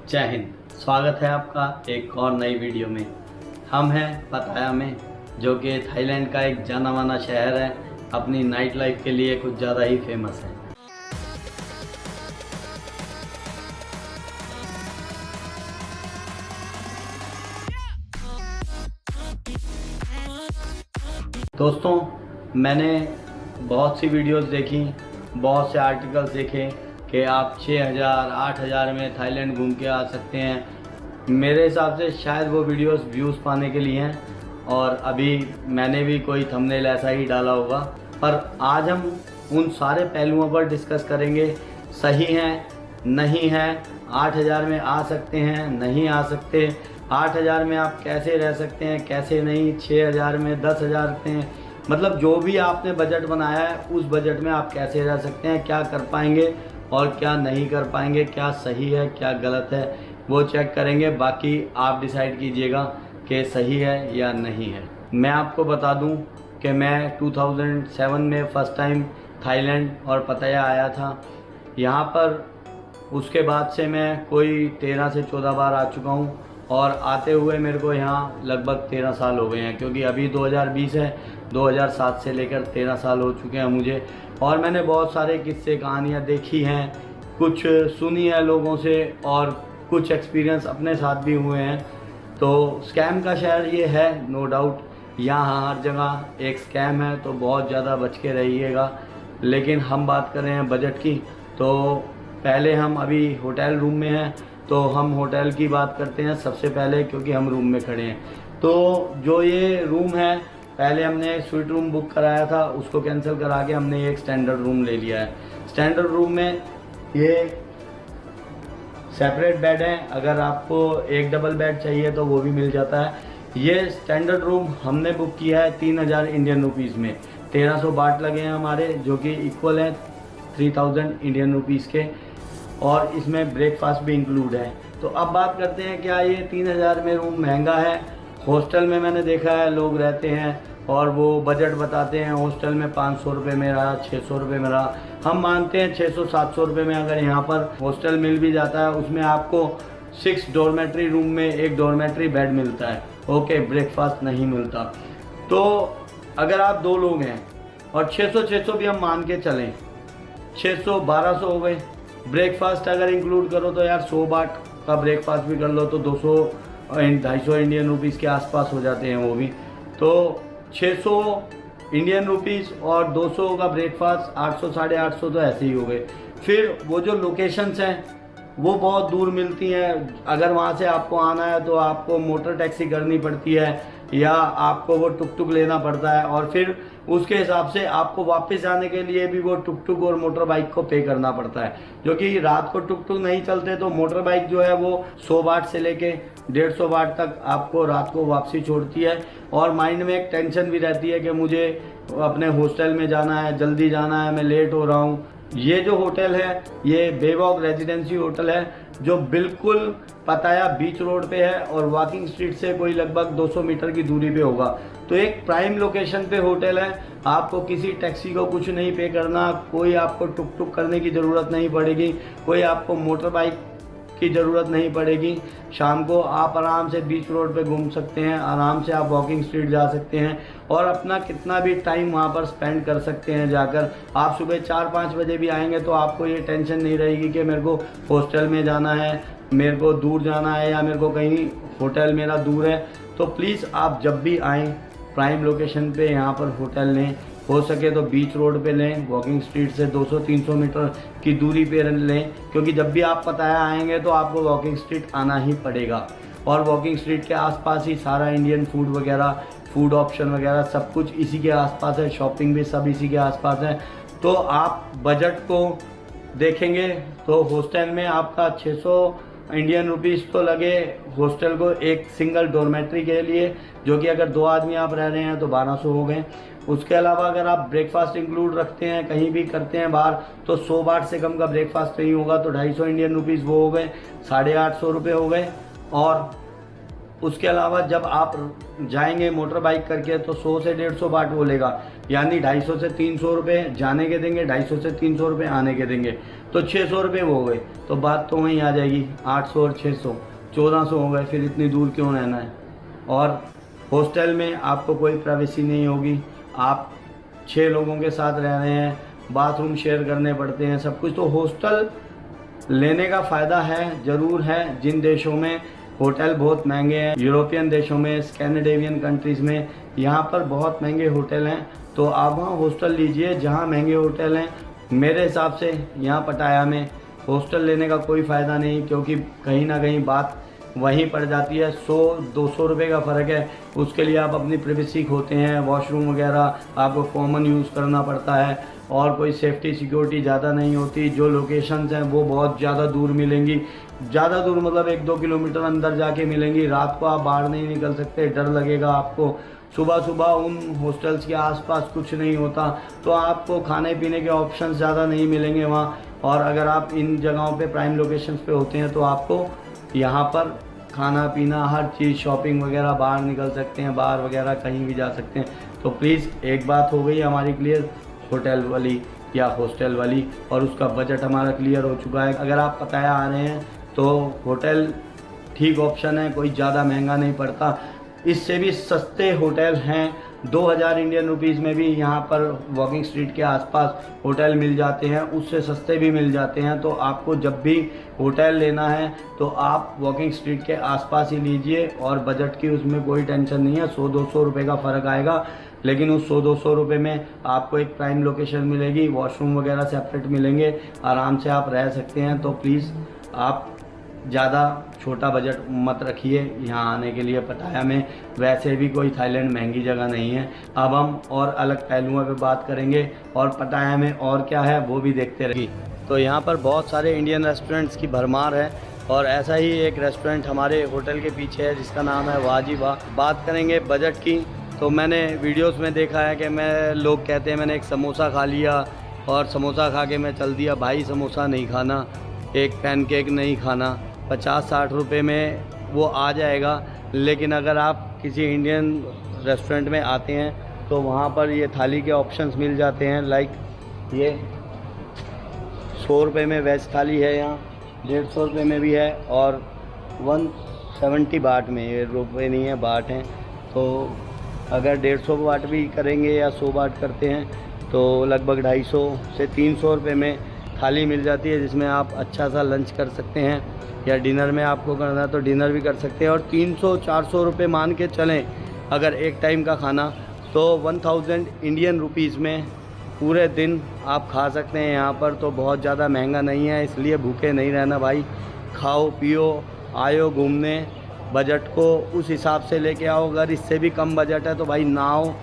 जय हिंद। स्वागत है आपका एक और नई वीडियो में। हम हैं पताया में, जो कि थाईलैंड का एक जाना माना शहर है। अपनी नाइट लाइफ के लिए कुछ ज़्यादा ही फेमस है। दोस्तों, मैंने बहुत सी वीडियोस देखी, बहुत से आर्टिकल्स देखे कि आप 6000 8000 में थाईलैंड घूम के आ सकते हैं। मेरे हिसाब से शायद वो वीडियोस व्यूज़ पाने के लिए हैं, और अभी मैंने भी कोई थंबनेल ऐसा ही डाला होगा। पर आज हम उन सारे पहलुओं पर डिस्कस करेंगे। सही हैं, नहीं हैं, 8000 में आ सकते हैं, नहीं आ सकते, 8000 में आप कैसे रह सकते हैं, कैसे नहीं, 6000 में, 10,000 में, मतलब जो भी आपने बजट बनाया है उस बजट में आप कैसे रह सकते हैं, क्या कर पाएंगे और क्या नहीं कर पाएंगे, क्या सही है क्या गलत है, वो चेक करेंगे। बाकी आप डिसाइड कीजिएगा कि सही है या नहीं है। मैं आपको बता दूं कि मैं 2007 में फ़र्स्ट टाइम थाईलैंड और पताया आया था। यहाँ पर उसके बाद से मैं कोई 13 से 14 बार आ चुका हूँ, और आते हुए मेरे को यहाँ लगभग 13 साल हो गए हैं, क्योंकि अभी 2020 है। 2007 से लेकर 13 साल हो चुके हैं मुझे। और मैंने बहुत सारे किस्से कहानियाँ देखी हैं, कुछ सुनी है लोगों से, और कुछ एक्सपीरियंस अपने साथ भी हुए हैं। तो स्कैम का शहर ये है, नो डाउट। यहाँ हर जगह एक स्कैम है, तो बहुत ज़्यादा बच के रहिएगा। लेकिन हम बात कर रहे हैं बजट की, तो पहले हम अभी होटल रूम में हैं, तो हम होटल की बात करते हैं सबसे पहले, क्योंकि हम रूम में खड़े हैं। तो जो ये रूम है, पहले हमने स्वीट रूम बुक कराया था, उसको कैंसिल करा के हमने एक स्टैंडर्ड रूम ले लिया है। स्टैंडर्ड रूम में ये सेपरेट बेड है, अगर आपको एक डबल बेड चाहिए तो वो भी मिल जाता है। ये स्टैंडर्ड रूम हमने बुक किया है 3000 इंडियन रुपीज़ में। 1300 बाट लगे हैं हमारे, जो कि इक्वल है 3000 इंडियन रुपीज़ के, और इसमें ब्रेकफास्ट भी इंक्लूड है। तो अब बात करते हैं, क्या ये 3000 में रूम महंगा है? हॉस्टल में मैंने देखा है लोग रहते हैं और वो बजट बताते हैं, हॉस्टल में 500 रुपये में रहा, 600 रुपये में रहा। हम मानते हैं 600-700 रुपये में अगर यहाँ पर हॉस्टल मिल भी जाता है, उसमें आपको 6 डॉर्मेट्री रूम में एक डॉर्मेट्री बेड मिलता है, ओके, ब्रेकफास्ट नहीं मिलता। तो अगर आप 2 लोग हैं और 600 भी हम मान के चलें, 600 1200 हो गए। ब्रेकफास्ट अगर इंक्लूड करो तो यार 100 बाट का ब्रेकफास्ट भी कर लो तो 200-250 इंडियन रुपीज़ के आसपास हो जाते हैं वो भी। तो 600 इंडियन रुपीज़ और 200 का ब्रेकफास्ट, 800 850 तो ऐसे ही हो गए। फिर वो जो लोकेशंस हैं वो बहुत दूर मिलती हैं। अगर वहाँ से आपको आना है तो आपको मोटर टैक्सी करनी पड़ती है, या आपको वो टुक टुक लेना पड़ता है, और फिर उसके हिसाब से आपको वापस जाने के लिए भी वो टुक टुक और मोटर बाइक को पे करना पड़ता है। जो कि रात को टुक टुक नहीं चलते, तो मोटर बाइक जो है वो 100 बाट से लेके 150 बाट तक आपको रात को वापसी छोड़ती है। और माइंड में एक टेंशन भी रहती है कि मुझे अपने हॉस्टल में जाना है, जल्दी जाना है, मैं लेट हो रहा हूँ। ये जो होटल है ये बेवॉक रेजिडेंसी होटल है, जो बिल्कुल पताया बीच रोड पे है, और वॉकिंग स्ट्रीट से कोई लगभग 200 मीटर की दूरी पे होगा। तो एक प्राइम लोकेशन पे होटल है। आपको किसी टैक्सी को कुछ नहीं पे करना, कोई आपको टुक टुक करने की ज़रूरत नहीं पड़ेगी, कोई आपको मोटर बाइक की ज़रूरत नहीं पड़ेगी। शाम को आप आराम से बीच रोड पे घूम सकते हैं, आराम से आप वॉकिंग स्ट्रीट जा सकते हैं, और अपना कितना भी टाइम वहाँ पर स्पेंड कर सकते हैं जाकर। आप सुबह 4-5 बजे भी आएंगे तो आपको ये टेंशन नहीं रहेगी कि मेरे को हॉस्टल में जाना है, मेरे को दूर जाना है, या मेरे को कहीं होटल मेरा दूर है। तो प्लीज़ आप जब भी आएँ प्राइम लोकेशन पे यहाँ पर होटल लें, हो सके तो बीच रोड पे लें, वॉकिंग स्ट्रीट से 200-300 मीटर की दूरी पे लें, क्योंकि जब भी आप पताया आएंगे तो आपको वॉकिंग स्ट्रीट आना ही पड़ेगा। और वॉकिंग स्ट्रीट के आसपास ही सारा इंडियन फूड वगैरह, फूड ऑप्शन वगैरह सब कुछ इसी के आसपास है, शॉपिंग भी सब इसी के आसपास है। तो आप बजट को देखेंगे तो हॉस्टल में आपका 600 इंडियन रुपीज़ तो लगे हॉस्टल को, एक सिंगल डॉर्मेट्री के लिए, जो कि अगर 2 आदमी आप रह रहे हैं तो 1200 हो गए। उसके अलावा अगर आप ब्रेकफास्ट इंक्लूड रखते हैं, कहीं भी करते हैं बाहर, तो 100 बाट से कम का ब्रेकफास्ट नहीं होगा, तो 250 इंडियन रुपीज़ वो हो गए, 850 रुपये हो गए। और उसके अलावा जब आप जाएंगे मोटर बाइक करके तो 100 से 150 बाट वो लेगा, यानी 250 से 300 रुपये जाने के देंगे, 250 से 300 रुपये आने के देंगे, तो 600 रुपये वो हो गए। तो बात तो वहीं आ जाएगी, 800 और 600 1400 हो गए, फिर इतनी दूर क्यों रहना है। और हॉस्टल में आपको कोई प्राइवेसी नहीं होगी, आप 6 लोगों के साथ रह रहे हैं, बाथरूम शेयर करने पड़ते हैं, सब कुछ। तो हॉस्टल लेने का फ़ायदा है, ज़रूर है। जिन देशों में होटल बहुत महंगे हैं, यूरोपियन देशों में, स्कैंडिनेवियन कंट्रीज़ में, यहाँ पर बहुत महंगे होटल हैं, तो आप वहाँ हॉस्टल लीजिए जहाँ महंगे होटल हैं। मेरे हिसाब से यहाँ पटाया में हॉस्टल लेने का कोई फ़ायदा नहीं, क्योंकि कहीं ना कहीं बात वहीं पड़ जाती है। 100-200 रुपये का फ़र्क है, उसके लिए आप अपनी प्राइवेसी खोते हैं, वॉशरूम वगैरह आपको कॉमन यूज़ करना पड़ता है, और कोई सेफ्टी सिक्योरिटी ज़्यादा नहीं होती। जो लोकेशंस हैं वो बहुत ज़्यादा दूर मिलेंगी, ज़्यादा दूर मतलब 1-2 किलोमीटर अंदर जाके मिलेंगी। रात को आप बाहर नहीं निकल सकते, डर लगेगा आपको। सुबह सुबह उन हॉस्टल्स के आसपास कुछ नहीं होता, तो आपको खाने पीने के ऑप्शंस ज़्यादा नहीं मिलेंगे वहाँ। और अगर आप इन जगहों पे प्राइम लोकेशंस पे होते हैं तो आपको यहाँ पर खाना पीना हर चीज़, शॉपिंग वगैरह, बाहर निकल सकते हैं, बाहर वगैरह कहीं भी जा सकते हैं। तो प्लीज़ एक बात हो गई हमारी क्लियर, होटल वाली या हॉस्टल वाली, और उसका बजट हमारा क्लियर हो चुका है। अगर आप पटाया आ रहे हैं तो होटल ठीक ऑप्शन है, कोई ज़्यादा महंगा नहीं पड़ता। इससे भी सस्ते होटल हैं, 2000 इंडियन रुपीज़ में भी यहाँ पर वॉकिंग स्ट्रीट के आसपास होटल मिल जाते हैं, उससे सस्ते भी मिल जाते हैं। तो आपको जब भी होटल लेना है तो आप वॉकिंग स्ट्रीट के आसपास ही लीजिए, और बजट की उसमें कोई टेंशन नहीं है। 100-200 रुपये का फ़र्क आएगा, लेकिन उस 100-200 रुपये में आपको एक प्राइम लोकेशन मिलेगी, वॉशरूम वगैरह सेपरेट मिलेंगे, आराम से आप रह सकते हैं। तो प्लीज़ आप ज़्यादा छोटा बजट मत रखिए यहाँ आने के लिए पटाया में। वैसे भी कोई थाईलैंड महंगी जगह नहीं है। अब हम और अलग पहलुओं पे बात करेंगे, और पटाया में और क्या है वो भी देखते रहिए। तो यहाँ पर बहुत सारे इंडियन रेस्टोरेंट्स की भरमार है, और ऐसा ही एक रेस्टोरेंट हमारे होटल के पीछे है जिसका नाम है वाह जी वाह। बात करेंगे बजट की, तो मैंने वीडियोस में देखा है कि लोग कहते हैं मैंने एक समोसा खा लिया और समोसा खा के मैं चल दिया। भाई समोसा नहीं खाना, एक पैनकेक नहीं खाना, 50-60 रुपये में वो आ जाएगा। लेकिन अगर आप किसी इंडियन रेस्टोरेंट में आते हैं तो वहाँ पर ये थाली के ऑप्शंस मिल जाते हैं। लाइक ये 100 रुपये में वेज थाली है, यहाँ 150 रुपये में भी है, और 170 बाट में, ये रुपये नहीं है बाट हैं। तो अगर 150 बाट भी करेंगे या 100 बाट करते हैं तो लगभग 250 से 300 रुपये में थाली मिल जाती है, जिसमें आप अच्छा सा लंच कर सकते हैं, या डिनर में आपको करना है तो डिनर भी कर सकते हैं। और 300-400 रुपये मान के चलें अगर एक टाइम का खाना, तो 1000 इंडियन रुपीज़ में पूरे दिन आप खा सकते हैं यहाँ पर। तो बहुत ज़्यादा महंगा नहीं है, इसलिए भूखे नहीं रहना भाई। खाओ पियो, आयो घूमने, बजट को उस हिसाब से लेके आओ। अगर इससे भी कम बजट है तो भाई नाव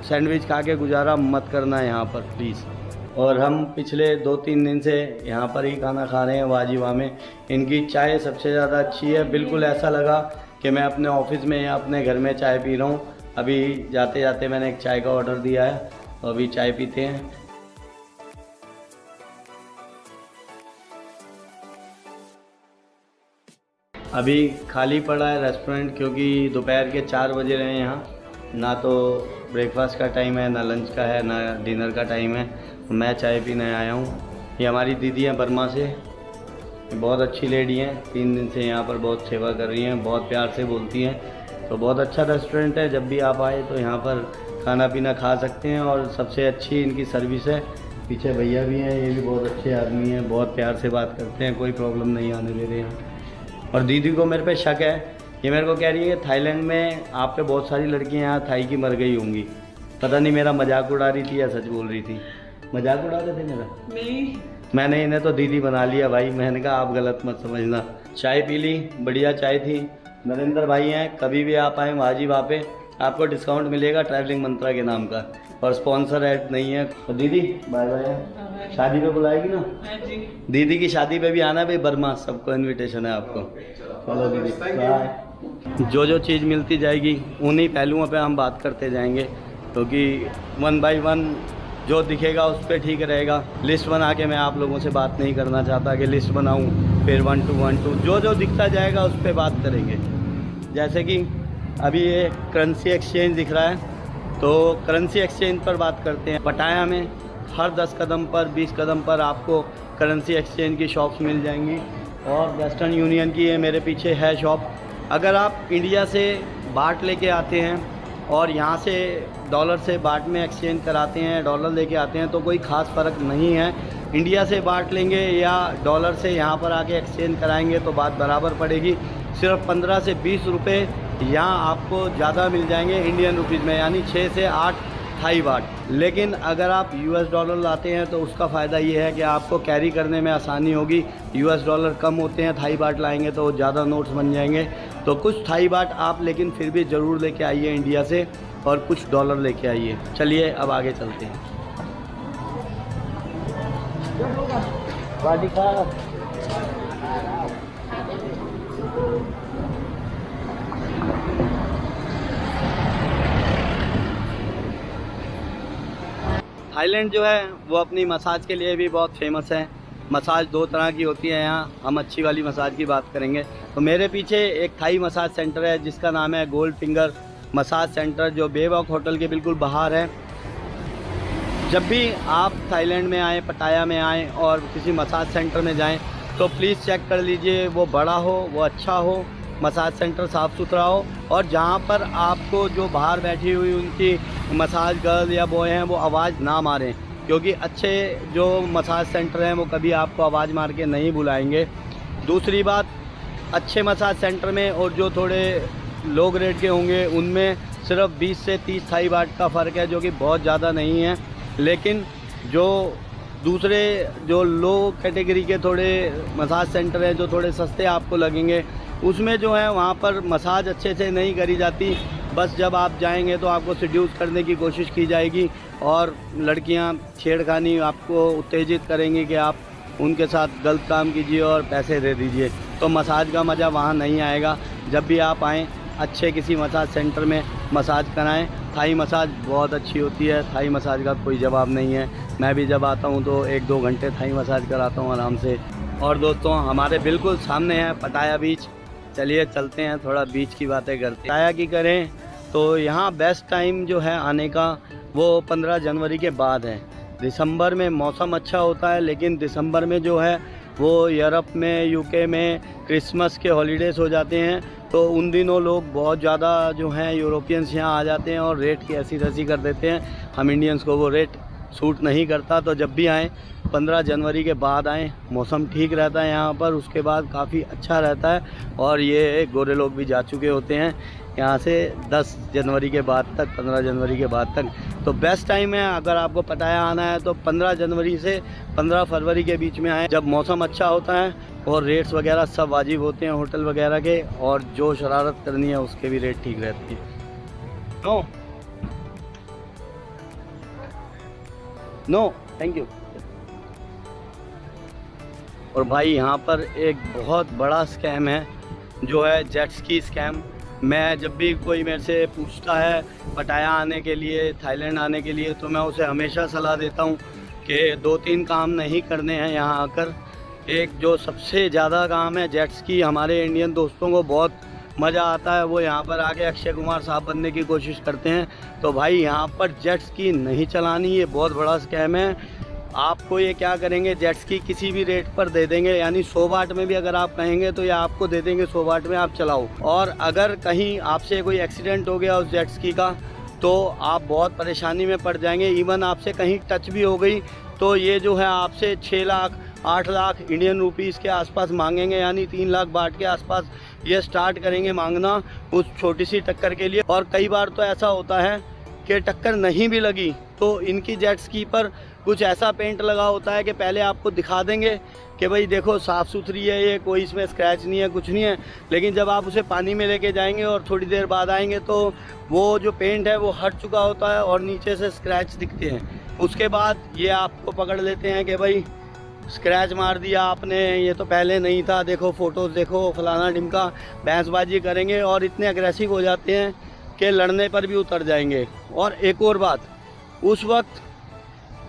सैंडविच खा के गुजारा मत करना यहाँ पर प्लीज़। और हम पिछले 2-3 दिन से यहाँ पर ही खाना खा रहे हैं वाह जी वाह में। इनकी चाय सबसे ज़्यादा अच्छी है, बिल्कुल ऐसा लगा कि मैं अपने ऑफिस में या अपने घर में चाय पी रहा हूँ। अभी जाते जाते मैंने एक चाय का ऑर्डर दिया है, तो अभी चाय पीते हैं। अभी खाली पड़ा है रेस्टोरेंट, क्योंकि दोपहर के 4 बजे रहे हैं यहाँ। ना तो ब्रेकफास्ट का टाइम है, ना लंच का है, ना डिनर का टाइम है। मैं चाय पीने आया हूँ। ये हमारी दीदी हैं बर्मा से, बहुत अच्छी लेडी हैं, 3 दिन से यहाँ पर बहुत सेवा कर रही हैं, बहुत प्यार से बोलती हैं। तो बहुत अच्छा रेस्टोरेंट है, जब भी आप आए तो यहाँ पर खाना पीना खा सकते हैं, और सबसे अच्छी इनकी सर्विस है। पीछे भैया भी हैं, ये भी बहुत अच्छे आदमी हैं, बहुत प्यार से बात करते हैं, कोई प्रॉब्लम नहीं आने दे रहे हैं। और दीदी को मेरे पे शक है, ये मेरे को कह रही है कि थाईलैंड में आप पे बहुत सारी लड़कियाँ यहाँ थाई की मर गई होंगी। पता नहीं मेरा मजाक उड़ा रही थी या सच बोल रही थी। मजाक उड़ा रहे थे मेरा? नहीं, मैंने इन्हें तो दीदी बना लिया भाई। मैंने कहा आप गलत मत समझना। चाय पी ली, बढ़िया चाय थी। नरेंद्र भाई हैं, कभी भी आप आएँ वाह जी वाह पे, आपको डिस्काउंट मिलेगा ट्रैवलिंग मंत्रा के नाम का, और स्पॉन्सर ऐड नहीं है। तो दीदी बाय बाय। शादी पे बुलाएगी ना? दीदी की शादी पे भी आना भाई, बर्मा सबको इन्विटेशन है आपको। चलो दीदी बाय। जो जो चीज़ मिलती जाएगी उन्हीं पहलुओं पे हम बात करते जाएंगे, क्योंकि 1 by 1 जो दिखेगा उस पर ठीक रहेगा। लिस्ट बना के मैं आप लोगों से बात नहीं करना चाहता कि लिस्ट बनाऊँ फिर 1 2 1 2, जो जो दिखता जाएगा उस पर बात करेंगे। जैसे कि अभी ये करेंसी एक्सचेंज दिख रहा है, तो करेंसी एक्सचेंज पर बात करते हैं। पटाया में हर 10 कदम पर 20 कदम पर आपको करेंसी एक्सचेंज की शॉप्स मिल जाएंगी और वेस्टर्न यूनियन की ये मेरे पीछे है शॉप। अगर आप इंडिया से बाट लेके आते हैं और यहाँ से डॉलर से बाट में एक्सचेंज कराते हैं, डॉलर लेके आते हैं, तो कोई ख़ास फ़र्क नहीं है। इंडिया से बाट लेंगे या डॉलर से यहाँ पर आके एक्सचेंज कराएंगे तो बात बराबर पड़ेगी। सिर्फ 15 से 20 रुपये यहाँ आपको ज़्यादा मिल जाएंगे इंडियन रुपीज़ में, यानी 6 से 8 थाई बाट। लेकिन अगर आप US डॉलर लाते हैं तो उसका फ़ायदा ये है कि आपको कैरी करने में आसानी होगी। US डॉलर कम होते हैं, थाई बाट लाएंगे तो ज़्यादा नोट्स बन जाएंगे। तो कुछ थाई बाट आप लेकिन फिर भी ज़रूर लेके आइए इंडिया से, और कुछ डॉलर लेके आइए। चलिए अब आगे चलते हैं। थाईलैंड जो है वो अपनी मसाज के लिए भी बहुत फेमस है। मसाज 2 तरह की होती है यहाँ, हम अच्छी वाली मसाज की बात करेंगे। तो मेरे पीछे एक थाई मसाज सेंटर है जिसका नाम है गोल्ड फिंगर मसाज सेंटर, जो बेवॉक होटल के बिल्कुल बाहर है। जब भी आप थाईलैंड में आएँ, पटाया में आएँ और किसी मसाज सेंटर में जाएँ तो प्लीज़ चेक कर लीजिए वो बड़ा हो, वो अच्छा हो, मसाज सेंटर साफ़ सुथरा हो, और जहाँ पर आपको जो बाहर बैठी हुई उनकी मसाज गर्ल या बॉय हैं वो आवाज़ ना मारें, क्योंकि अच्छे जो मसाज सेंटर हैं वो कभी आपको आवाज़ मार के नहीं बुलाएंगे। दूसरी बात, अच्छे मसाज सेंटर में और जो थोड़े लोग रेट के होंगे उनमें सिर्फ 20 से 30 थाई बाट का फ़र्क है, जो कि बहुत ज़्यादा नहीं है। लेकिन जो दूसरे जो लो कैटेगरी के थोड़े मसाज सेंटर हैं जो थोड़े सस्ते आपको लगेंगे, उसमें जो है वहाँ पर मसाज अच्छे से नहीं करी जाती। बस जब आप जाएंगे तो आपको सेड्यूस करने की कोशिश की जाएगी और लड़कियाँ छेड़खानी आपको उत्तेजित करेंगी कि आप उनके साथ गलत काम कीजिए और पैसे दे दीजिए। तो मसाज का मज़ा वहाँ नहीं आएगा। जब भी आप आएँ अच्छे किसी मसाज सेंटर में मसाज कराएं। थाई मसाज बहुत अच्छी होती है, थाई मसाज का कोई जवाब नहीं है। मैं भी जब आता हूँ तो 1-2 घंटे थाई मसाज कराता हूँ आराम से। और दोस्तों हमारे बिल्कुल सामने है पटाया बीच। चलिए चलते हैं, थोड़ा बीच की बातें करते हैं। पटाया की करें तो यहाँ बेस्ट टाइम जो है आने का वो 15 जनवरी के बाद है। दिसंबर में मौसम अच्छा होता है, लेकिन दिसंबर में जो है वो यूरोप में, यूके में क्रिसमस के हॉलीडेज़ हो जाते हैं, तो उन दिनों लोग बहुत ज़्यादा जो हैं यूरोपियंस यहाँ आ जाते हैं और रेट की ऐसी तैसी कर देते हैं। हम इंडियंस को वो रेट सूट नहीं करता। तो जब भी आएँ 15 जनवरी के बाद आएँ, मौसम ठीक रहता है यहाँ पर, उसके बाद काफ़ी अच्छा रहता है। और ये गोरे लोग भी जा चुके होते हैं यहाँ से 10 जनवरी के बाद तक, 15 जनवरी के बाद तक। तो बेस्ट टाइम है अगर आपको पटाया आना है तो 15 जनवरी से 15 फरवरी के बीच में आएँ, जब मौसम अच्छा होता है और रेट्स वगैरह सब वाजिब होते हैं होटल वगैरह के, और जो शरारत करनी है उसके भी रेट ठीक रहती है। No thank you. और भाई यहाँ पर एक बहुत बड़ा स्कैम है जो है जेट स्की स्कैम। मैं जब भी कोई मेरे से पूछता है पटाया आने के लिए, थाईलैंड आने के लिए, तो मैं उसे हमेशा सलाह देता हूँ कि 2-3 काम नहीं करने हैं यहाँ आकर। एक जो सबसे ज़्यादा काम है जेट स्की, हमारे इंडियन दोस्तों को बहुत मज़ा आता है, वो यहाँ पर आके अक्षय कुमार साहब बनने की कोशिश करते हैं। तो भाई यहाँ पर जेट स्की नहीं चलानी, ये बहुत बड़ा स्कैम है। आपको ये क्या करेंगे, जेट स्की किसी भी रेट पर दे देंगे, यानी 100 बाट में भी अगर आप कहेंगे तो ये आपको दे देंगे 100 बाट में, आप चलाओ। और अगर कहीं आपसे कोई एक्सीडेंट हो गया उस जेट स्की का तो आप बहुत परेशानी में पड़ जाएंगे। इवन आपसे कहीं टच भी हो गई तो ये जो है आपसे 6 लाख 8 लाख इंडियन रुपीज़ के आसपास मांगेंगे, यानी 3 लाख बाट के आसपास ये स्टार्ट करेंगे मांगना उस छोटी सी टक्कर के लिए। और कई बार तो ऐसा होता है कि टक्कर नहीं भी लगी तो इनकी जेट स्की पर कुछ ऐसा पेंट लगा होता है कि पहले आपको दिखा देंगे कि भाई देखो साफ़ सुथरी है ये, कोई इसमें स्क्रैच नहीं है, कुछ नहीं है। लेकिन जब आप उसे पानी में लेके जाएंगे और थोड़ी देर बाद आएंगे तो वो जो पेंट है वो हट चुका होता है और नीचे से स्क्रैच दिखते हैं। उसके बाद ये आपको पकड़ लेते हैं कि भाई स्क्रैच मार दिया आपने, ये तो पहले नहीं था, देखो फ़ोटोज़ देखो, फलाना ढिमका, बहसबाजी करेंगे और इतने अग्रेसिव हो जाते हैं कि लड़ने पर भी उतर जाएंगे। और एक और बात, उस वक्त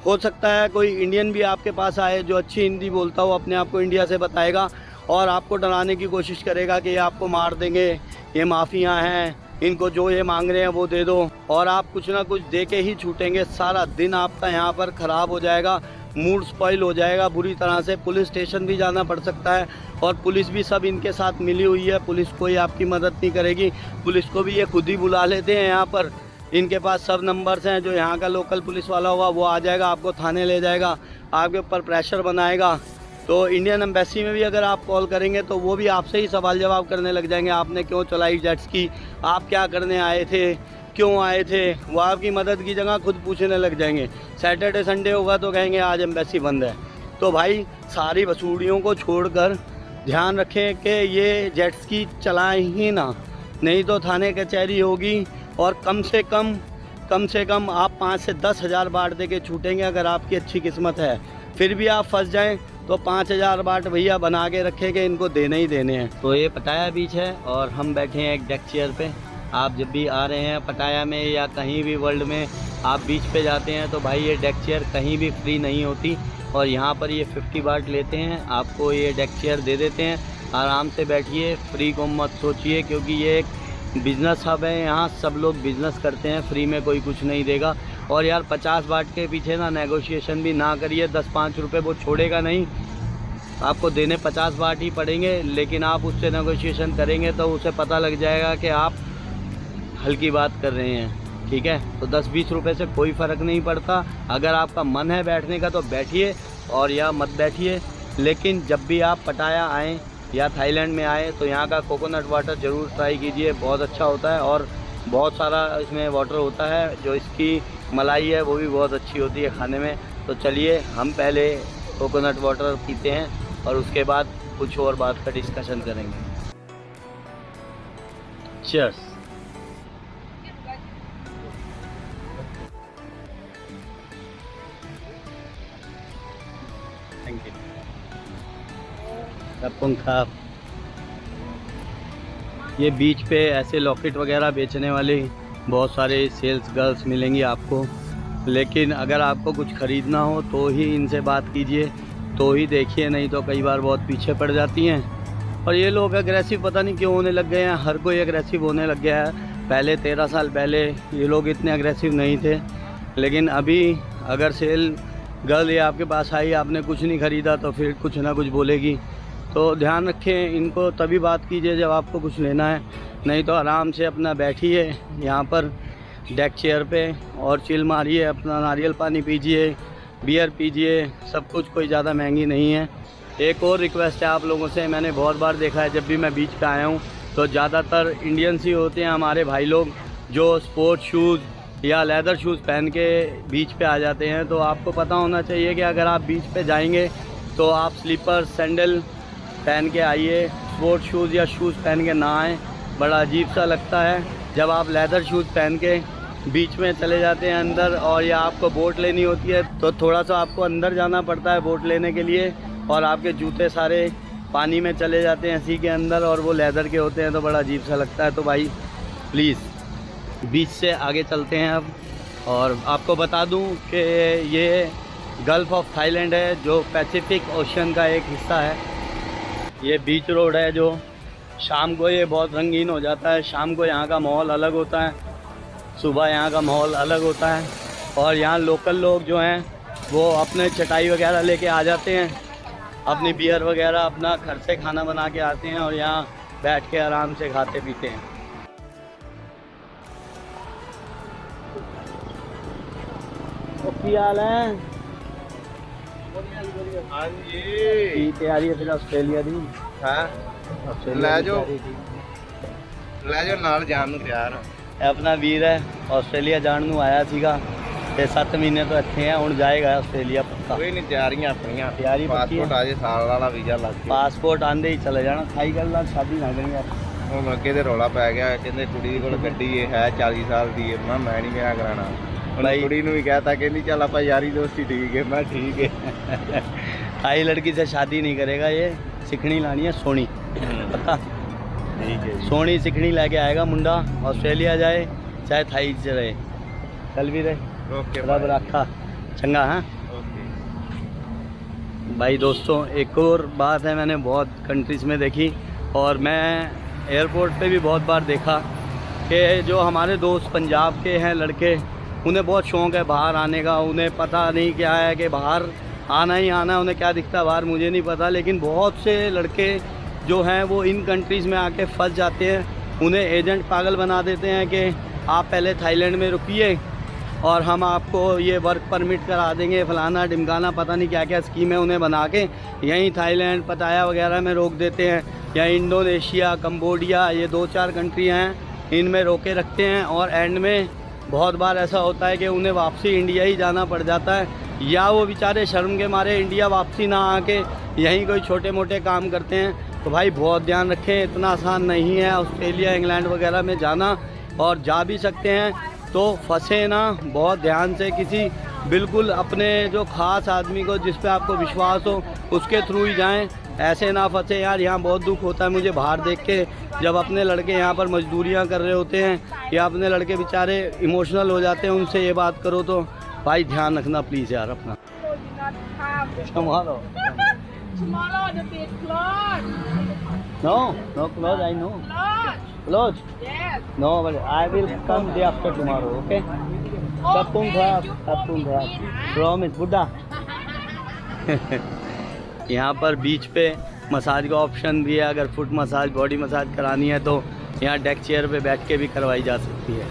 हो सकता है कोई इंडियन भी आपके पास आए जो अच्छी हिंदी बोलता हो, अपने आप को इंडिया से बताएगा और आपको डराने की कोशिश करेगा कि ये आपको मार देंगे, ये माफिया हैं, इनको जो ये मांग रहे हैं वो दे दो, और आप कुछ ना कुछ दे के ही छूटेंगे। सारा दिन आपका यहाँ पर ख़राब हो जाएगा, मूड स्पॉइल हो जाएगा बुरी तरह से। पुलिस स्टेशन भी जाना पड़ सकता है और पुलिस भी सब इनके साथ मिली हुई है, पुलिस कोई आपकी मदद नहीं करेगी। पुलिस को भी ये खुद ही बुला लेते हैं यहाँ पर, इनके पास सब नंबर्स हैं। जो यहाँ का लोकल पुलिस वाला होगा वो आ जाएगा, आपको थाने ले जाएगा, आपके ऊपर प्रेशर बनाएगा। तो इंडियन एम्बेसी में भी अगर आप कॉल करेंगे तो वो भी आपसे ही सवाल जवाब करने लग जाएंगे, आपने क्यों चलाई जेट्स की, आप क्या करने आए थे, क्यों आए थे। वो आपकी मदद की जगह खुद पूछने लग जाएंगे। सैटरडे संडे होगा तो कहेंगे आज एम्बेसी बंद है। तो भाई सारी वसूलियों को छोड़कर ध्यान रखें कि ये जेट्स की चलाएं ही ना, नहीं तो थाने कचहरी होगी और कम से कम आप 5 से 10 हज़ार बाट दे के छूटेंगे अगर आपकी अच्छी किस्मत है। फिर भी आप फंस जाएं तो 5,000 बाट भैया बना के रखेंगे, इनको देने ही देने हैं। तो ये पटाया बीच है और हम बैठे हैं एक डेक चेयर पे। आप जब भी आ रहे हैं पटाया में या कहीं भी वर्ल्ड में आप बीच पे जाते हैं तो भाई ये डेक चेयर कहीं भी फ्री नहीं होती, और यहाँ पर ये 50 बाट लेते हैं, आपको ये डेक चेयर दे देते हैं। आराम से बैठिए, फ्री को मत सोचिए, क्योंकि ये एक बिज़नेस हब है, यहाँ सब लोग बिज़नेस करते हैं, फ्री में कोई कुछ नहीं देगा। और यार 50 बाट के पीछे ना नेगोशिएशन भी ना करिए, 10-5 रुपये वो छोड़ेगा नहीं, आपको देने 50 बाट ही पड़ेंगे, लेकिन आप उससे नेगोशिएशन करेंगे तो उसे पता लग जाएगा कि आप हल्की बात कर रहे हैं, ठीक है। तो 10-20 रुपये से कोई फ़र्क नहीं पड़ता। अगर आपका मन है बैठने का तो बैठिए और या मत बैठिए, लेकिन जब भी आप पटाया आएँ या थाईलैंड में आए तो यहाँ का कोकोनट वाटर ज़रूर ट्राई कीजिए, बहुत अच्छा होता है और बहुत सारा इसमें वाटर होता है। जो इसकी मलाई है वो भी बहुत अच्छी होती है खाने में। तो चलिए हम पहले कोकोनट वाटर पीते हैं और उसके बाद कुछ और बात का डिस्कशन करेंगे। चीयर्स। Thank you. पंखा। ये बीच पे ऐसे लॉकेट वगैरह बेचने वाले बहुत सारे सेल्स गर्ल्स मिलेंगी आपको, लेकिन अगर आपको कुछ ख़रीदना हो तो ही इनसे बात कीजिए, तो ही देखिए, नहीं तो कई बार बहुत पीछे पड़ जाती हैं। और ये लोग एग्रेसिव पता नहीं क्यों होने लग गए हैं, हर कोई एग्रेसिव होने लग गया है। पहले 13 साल पहले ये लोग इतने एग्रेसिव नहीं थे, लेकिन अभी अगर सेल गर्ल ये आपके पास आई, आपने कुछ नहीं ख़रीदा तो फिर कुछ ना कुछ बोलेगी। तो ध्यान रखें, इनको तभी बात कीजिए जब आपको कुछ लेना है, नहीं तो आराम से अपना बैठिए यहाँ पर डेक चेयर पे और चिल मारिए, अपना नारियल पानी पीजिए, बियर पीजिए, सब कुछ कोई ज़्यादा महंगी नहीं है। एक और रिक्वेस्ट है आप लोगों से, मैंने बहुत बार देखा है जब भी मैं बीच पे आया हूँ तो ज़्यादातर इंडियंस ही होते हैं हमारे भाई लोग, जो स्पोर्ट्स शूज़ या लेदर शूज़ पहन के बीच पे आ जाते हैं। तो आपको पता होना चाहिए कि अगर आप बीच पे जाएंगे तो आप स्लीपर सैंडल पहन के आइए, स्पोर्ट्स शूज़ या शूज़ पहन के ना आएँ, बड़ा अजीब सा लगता है जब आप लेदर शूज़ पहन के बीच में चले जाते हैं अंदर, और या आपको बोट लेनी होती है तो थोड़ा सा आपको अंदर जाना पड़ता है बोट लेने के लिए, और आपके जूते सारे पानी में चले जाते हैं इसी के अंदर, और वो लेदर के होते हैं तो बड़ा अजीब सा लगता है। तो भाई प्लीज़ बीच से आगे चलते हैं अब, और आपको बता दूं कि ये गल्फ़ ऑफ थाईलैंड है जो पैसिफिक ओशन का एक हिस्सा है। ये बीच रोड है जो शाम को ये बहुत रंगीन हो जाता है, शाम को यहाँ का माहौल अलग होता है, सुबह यहाँ का माहौल अलग होता है। और यहाँ लोकल लोग जो हैं वो अपने चटाई वगैरह लेके आ जाते हैं, अपनी बियर वगैरह अपना घर से खाना बना के आते हैं और यहाँ बैठ के आराम से खाते पीते हैं। तो क्या हाल है? हाँ जी, तैयारी है फिर ऑस्ट्रेलिया दी? हाँ ਲੈ ਜਾਓ ਨਾਲ ਜਾਣ ਨੂੰ ਤਿਆਰ ਆ। अपना वीर है, ऑस्ट्रेलिया जान ਨੂੰ आया ਸੀਗਾ ਤੇ 7 ਮਹੀਨੇ ਤੋਂ ਇੱਥੇ ਹੈ, ਹੁਣ ਜਾਏਗਾ ਆਸਟ੍ਰੇਲੀਆ ਪੱਕਾ। ਕੋਈ ਨਹੀਂ, ਤਿਆਰੀਆਂ ਆਪਣੀਆਂ, ਤਿਆਰੀ ਪੱਕੀ ਪਾਸਪੋਰਟ ਆ ਜੇ, ਸਾਲ ਵਾਲਾ ਵੀਜ਼ਾ ਲੱਗ ਗਿਆ। ਪਾਸਪੋਰਟ ਆਂਦੇ ਹੀ ਚਲੇ ਜਾਣਾ, ਖਾਈ ਗੱਲ ਨਾਲ ਸ਼ਾਦੀ ਨਾ ਕਰੀ ਯਾਰ। ਹੁਣ ਅੱਗੇ ਤੇ ਰੌਲਾ ਪੈ ਗਿਆ, ਕਹਿੰਦੇ ਕੁੜੀ ਕੋਲ ਗੱਡੀ ਹੈ 40 ਸਾਲ ਦੀ ਹੈ, ਮੈਂ ਨਹੀਂ ਵਿਆਹ ਕਰਾਣਾ। ਹੁਣ ਕੁੜੀ ਨੂੰ ਵੀ ਕਹਿਤਾ, ਕਹਿੰਦੀ ਚੱਲ ਆਪਾਂ यारी दोस्ती ठीक है, मैं ठीक है। थाई लड़की से शादी नहीं करेगा ये, सिखनी लानी है सोनी, पता ठीक है। सोनी सिखनी लेके आएगा मुंडा, ऑस्ट्रेलिया जाए चाहे थाई से रहे, कल भी रहे। ओके, रब रखा चंगा। हाँ। भाई दोस्तों, एक और बात है मैंने बहुत कंट्रीज़ में देखी और मैं एयरपोर्ट पे भी बहुत बार देखा कि जो हमारे दोस्त पंजाब के हैं लड़के, उन्हें बहुत शौक़ है बाहर आने का। उन्हें पता नहीं क्या है कि बाहर आना ही आना है, उन्हें क्या दिखता है बाहर मुझे नहीं पता, लेकिन बहुत से लड़के जो हैं वो इन कंट्रीज़ में आके फंस जाते हैं। उन्हें एजेंट पागल बना देते हैं कि आप पहले थाईलैंड में रुकिए और हम आपको ये वर्क परमिट करा देंगे, फ़लाना ढिमकाना, पता नहीं क्या क्या स्कीमें उन्हें बना के यहीं थाईलैंड पटाया वगैरह में रोक देते हैं, या इंडोनेशिया, कंबोडिया, ये 2-4 कंट्री हैं, इनमें रोके रखते हैं। और एंड में बहुत बार ऐसा होता है कि उन्हें वापसी इंडिया ही जाना पड़ जाता है, या वो बेचारे शर्म के मारे इंडिया वापसी ना आके यहीं कोई छोटे मोटे काम करते हैं। तो भाई बहुत ध्यान रखें, इतना आसान नहीं है ऑस्ट्रेलिया, इंग्लैंड वगैरह में जाना, और जा भी सकते हैं तो फंसे ना, बहुत ध्यान से किसी बिल्कुल अपने जो ख़ास आदमी को जिस पे आपको विश्वास हो उसके थ्रू ही जाएं, ऐसे ना फंसे। यार यहाँ बहुत दुख होता है मुझे बाहर देख के, जब अपने लड़के यहाँ पर मजदूरियाँ कर रहे होते हैं या अपने लड़के बेचारे इमोशनल हो जाते हैं, उनसे ये बात करो तो भाई ध्यान रखना प्लीज़ यार अपना। Tomorrow the big close. No close, I know. Close. Close? Yes. No, but I will come day after tomorrow, okay? Tapung tha, promise, Buddha. यहाँ पर बीच पे मसाज का ऑप्शन भी है, अगर फुट मसाज, बॉडी मसाज करानी है तो यहाँ डेक चेयर पे बैठ के भी करवाई जा सकती है।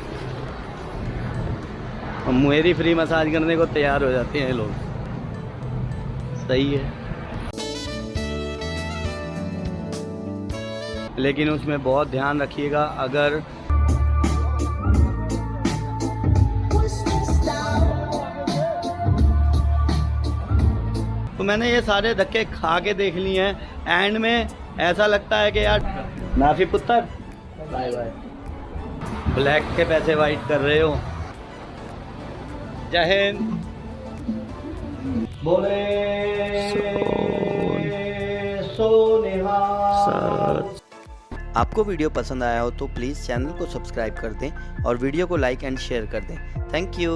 मेरी फ्री मसाज करने को तैयार हो जाते हैं लोग, सही है। लेकिन उसमें बहुत ध्यान रखिएगा, अगर तो मैंने ये सारे धक्के खा के देख लिए हैं, एंड में ऐसा लगता है कि यार नाफी पुत्र बाय बाय, ब्लैक के पैसे वाइट कर रहे हो। जय हिंद, बोले सो निहाल। आपको वीडियो पसंद आया हो तो प्लीज़ चैनल को सब्सक्राइब कर दें और वीडियो को लाइक एंड शेयर कर दें। Thank you.